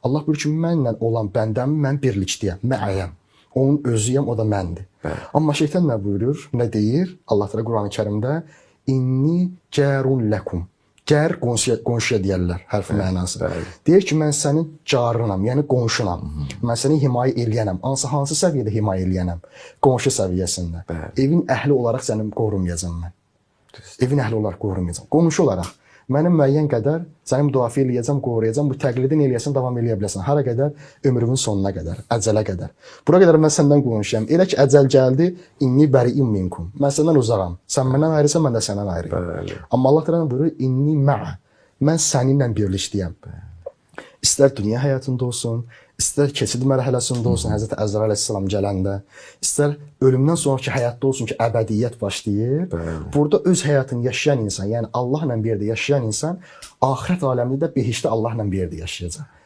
Allah buyurur ki, mənlə olan bəndəmi mən birlikdəyəm, məəyəm. Onun özüyəm, o da məndir. Amma şeytan nə buyurur, nə deyir? Allah Teala Quran-ı Kərimdə inni carun lakum. Car qonşuya deyirlər, hərf mənası. Deyir ki, mən sənin carınam, yəni qonşunam. Mən səni himayə eləyənəm. Hansı səviyyədə himayə eləyənəm? Qonşu səviyyəsində. Evin əhli olaraq səni qorumayacam mən. Evin əhli olaraq qorumayacam. Qonşu olaraq. Mənim müəyyən qədər səni müdafiə eləyəcəm, qoruyacam. Bu təqlidin eləyəsən, davam eləyə biləsən. Hara qədər? Ömrümün sonuna qədər, əcələ qədər. Bura qədər mən səndən qonşuyam. Elə ki, əcəl gəldi, inni bəri'in minkum. Mən səndən uzağam. Sən məndən ayrısan, mən də səndən ayrıyam. Amma Allah Teala buyurur, inni ma'a. Mən səninlə birlikdəyəm. İstər dünya həyatında olsun, istər keçid mərhələsində olsun, Həzrəti Əzrail əleyhissalam gələndə, istər ölümdən sonraki həyatda olsun ki, əbədiyyət başlayır. Burada öz həyatını yaşayan insan, yəni Allahla bir yerdə yaşayan insan, axirət aləmində də behişdə Allahla bir yerdə yaşayacaq.